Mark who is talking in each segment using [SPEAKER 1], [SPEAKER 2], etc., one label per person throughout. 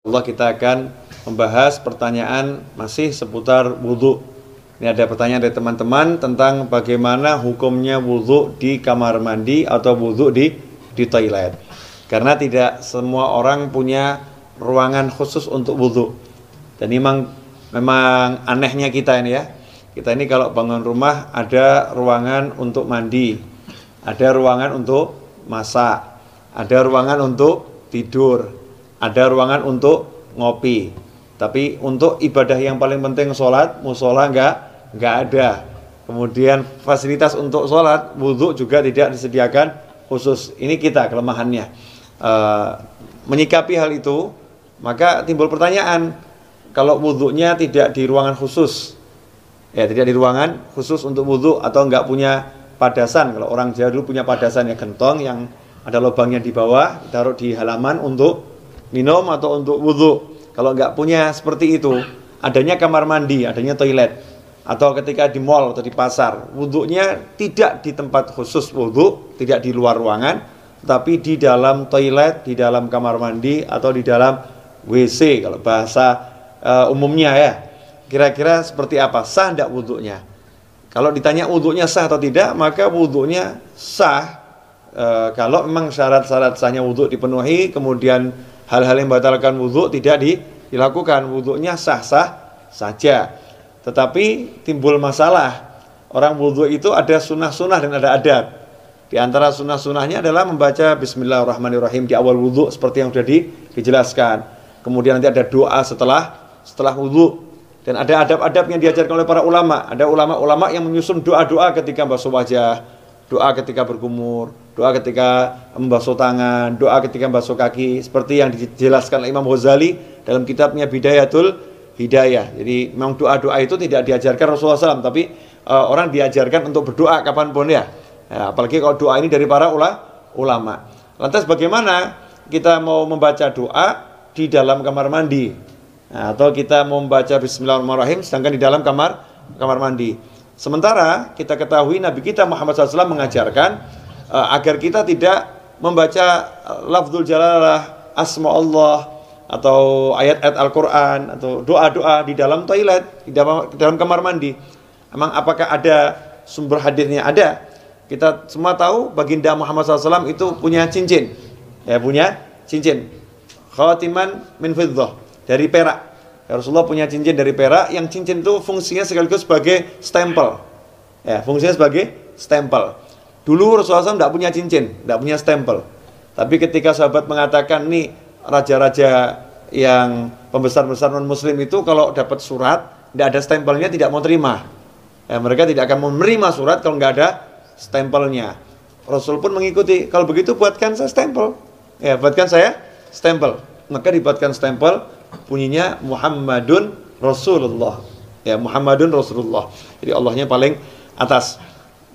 [SPEAKER 1] Allah kita akan membahas pertanyaan masih seputar wudhu. Ini ada pertanyaan dari teman-teman tentang bagaimana hukumnya wudhu di kamar mandi atau wudhu di toilet. Karena tidak semua orang punya ruangan khusus untuk wudhu. Dan memang anehnya kita ini ya. Kita ini kalau bangun rumah ada ruangan untuk mandi, ada ruangan untuk masak, ada ruangan untuk tidur, ada ruangan untuk ngopi. Tapi untuk ibadah yang paling penting sholat, musola enggak ada. Kemudian fasilitas untuk sholat, wudhu juga tidak disediakan khusus. Ini kita kelemahannya. Menyikapi hal itu, maka timbul pertanyaan, kalau wudhunya tidak di ruangan khusus, ya tidak di ruangan khusus untuk wudhu atau enggak punya padasan. Kalau orang Jawa dulu punya padasan ya, gentong yang ada lubangnya di bawah, ditaruh di halaman untuk minum atau untuk wudhu. Kalau nggak punya seperti itu, adanya kamar mandi, adanya toilet, atau ketika di mall atau di pasar, wudhunya tidak di tempat khusus wudhu, tidak di luar ruangan, tapi di dalam toilet, di dalam kamar mandi, atau di dalam WC kalau bahasa umumnya ya. Kira-kira seperti apa? Sah tidak wudhunya? Kalau ditanya wudhunya sah atau tidak, maka wudhunya sah kalau memang syarat-syarat sahnya wudhu dipenuhi, kemudian hal-hal yang membatalkan wudhu tidak dilakukan, wudhunya sah-sah saja. Tetapi timbul masalah, orang wudhu itu ada sunnah-sunnah dan ada adab. Di antara sunnah-sunnahnya adalah membaca Bismillahirrahmanirrahim di awal wudhu seperti yang sudah dijelaskan. Kemudian nanti ada doa setelah wudhu. Dan ada adab-adab yang diajarkan oleh para ulama. Ada ulama-ulama yang menyusun doa-doa ketika basuh wajah, doa ketika berkumur, doa ketika membasuh tangan, doa ketika membasuh kaki, seperti yang dijelaskan oleh Imam Ghazali dalam kitabnya Bidayatul Hidayah. Jadi memang doa-doa itu tidak diajarkan Rasulullah SAW, tapi orang diajarkan untuk berdoa kapanpun ya. Apalagi kalau doa ini dari para ulama. Lantas bagaimana kita mau membaca doa di dalam kamar mandi? Atau kita mau membaca Bismillahirrahmanirrahim sedangkan di dalam kamar mandi? Sementara kita ketahui Nabi kita Muhammad SAW mengajarkan agar kita tidak membaca lafzul jalalah, asma Allah, atau ayat-ayat Al-Quran, atau doa-doa di dalam toilet, di dalam kamar mandi. Emang apakah ada sumber hadisnya? Ada. Kita semua tahu baginda Muhammad SAW itu punya cincin. Ya, punya cincin. Khatiman min fiddah, dari perak. Ya, Rasulullah punya cincin dari perak, yang cincin itu fungsinya sekaligus sebagai stempel. Ya, fungsinya sebagai stempel. Dulu Rasulullah SAW tidak punya cincin, tidak punya stempel. Tapi ketika sahabat mengatakan, nih raja-raja yang pembesar-besar non-muslim itu kalau dapat surat, tidak ada stempelnya tidak mau terima. Ya, mereka tidak akan menerima surat kalau nggak ada stempelnya. Rasul pun mengikuti, kalau begitu buatkan saya stempel. Ya, buatkan saya stempel. Maka dibuatkan stempel, bunyinya Muhammadun Rasulullah. Ya, Muhammadun Rasulullah. Jadi Allahnya paling atas,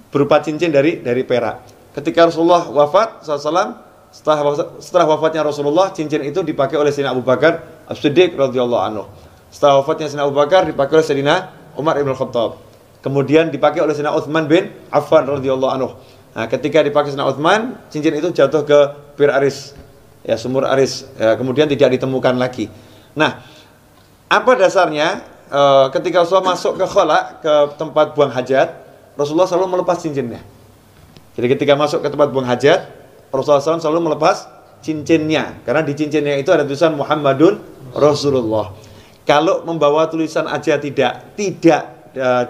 [SPEAKER 1] berupa cincin dari perak. Ketika Rasulullah wafat SAW, setelah wafatnya Rasulullah, cincin itu dipakai oleh Sayyidina Abu Bakar As-Siddiq radhiyallahu anhu. Setelah wafatnya Sayyidina Abu Bakar, dipakai oleh Sayyidina Umar ibn Khattab. Kemudian dipakai oleh Sayyidina Utsman bin Affan radhiyallahu anhu. Nah, ketika dipakai Sayyidina Utsman, cincin itu jatuh ke Bir Aris, ya, sumur Aris. Ya, kemudian tidak ditemukan lagi. Nah, apa dasarnya? Ketika Rasulullah masuk ke khala, ke tempat buang hajat, Rasulullah selalu melepas cincinnya. Jadi ketika masuk ke tempat buang hajat, Rasulullah SAW selalu melepas cincinnya. Karena di cincinnya itu ada tulisan Muhammadun Rasulullah. Kalau membawa tulisan aja tidak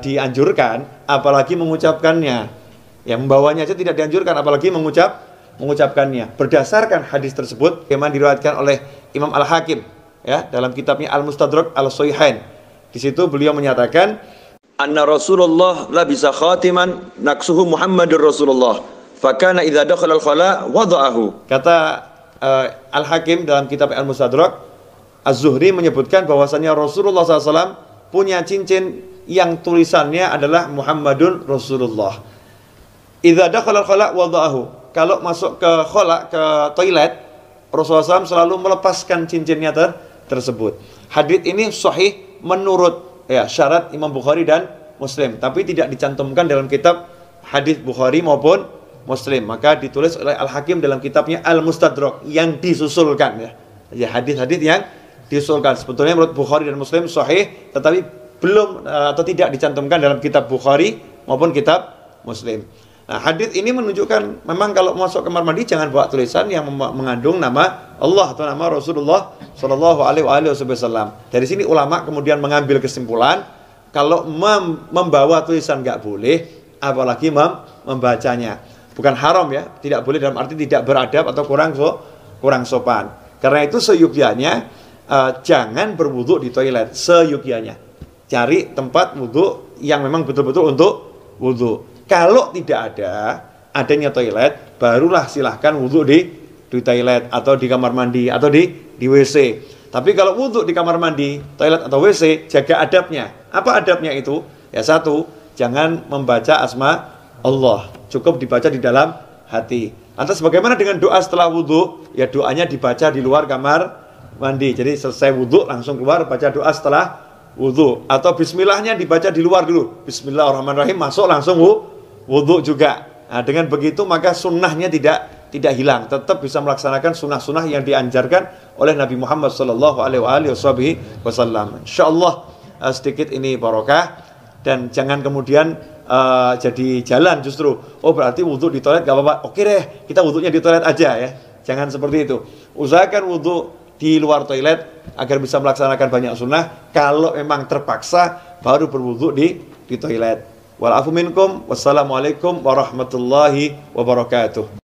[SPEAKER 1] dianjurkan, apalagi mengucapkannya. Ya, membawanya aja tidak dianjurkan, apalagi mengucapkannya. Berdasarkan hadis tersebut, yang diriwayatkan oleh Imam Al-Hakim, ya, dalam kitabnya Al-Mustadrak Al-Sahihain. Di situ beliau menyatakan, anna Rasulullah labisa khatiman naksuhu Muhammadur Rasulullah fakana idza dakhala al-khala wada'ahu. Kata Al-Hakim dalam kitab Al-Mustadrak, Az-Zuhri menyebutkan bahwasannya Rasulullah SAW punya cincin yang tulisannya adalah Muhammadun Rasulullah. Idza dakhala al-khala wada'ahu. Kalau masuk ke khala, ke toilet, Rasulullah SAW selalu melepaskan cincinnya tersebut. Hadits ini sahih menurut syarat Imam Bukhari dan Muslim, tapi tidak dicantumkan dalam kitab hadis Bukhari maupun Muslim. Maka ditulis oleh Al-Hakim dalam kitabnya Al-Mustadrak yang disusulkan, ya hadis-hadis yang diusulkan. Sebetulnya menurut Bukhari dan Muslim sahih, tetapi belum atau tidak dicantumkan dalam kitab Bukhari maupun kitab Muslim. Nah, hadis ini menunjukkan memang kalau masuk kamar mandi jangan bawa tulisan yang mengandung nama Allah atau nama Rasulullah Shallallahu Alaihi Wasallam. Dari sini ulama kemudian mengambil kesimpulan kalau membawa tulisan nggak boleh, apalagi membacanya. Bukan haram ya, tidak boleh dalam arti tidak beradab atau kurang sopan. Karena itu seyukyanya jangan berwudu di toilet, seyukyanya. Cari tempat wudu yang memang betul-betul untuk wudu. Kalau tidak adanya toilet, barulah silahkan wudu di toilet atau di kamar mandi atau di WC. Tapi kalau wudu di kamar mandi, toilet atau WC, jaga adabnya. Apa adabnya itu? Ya satu, jangan membaca asma Allah. Cukup dibaca di dalam hati. Lantas bagaimana dengan doa setelah wudu? Ya doanya dibaca di luar kamar mandi. Jadi selesai wudu langsung keluar baca doa setelah wudu. Atau bismillahnya dibaca di luar dulu. Bismillahirrahmanirrahim, masuk langsung wudu juga. Nah, dengan begitu maka sunnahnya tidak hilang, tetap bisa melaksanakan sunnah-sunnah yang dianjarkan oleh Nabi Muhammad Sallallahu Alaihi Wasallam. Insyaallah sedikit ini barokah dan jangan kemudian jadi jalan justru. Oh berarti wudu di toilet gak apa-apa. Oke deh, kita wudunya di toilet aja ya. Jangan seperti itu. Usahakan wudu di luar toilet agar bisa melaksanakan banyak sunnah. Kalau memang terpaksa baru berwudu di toilet. Wal afu minkum. Wassalamualaikum warahmatullahi wabarakatuh.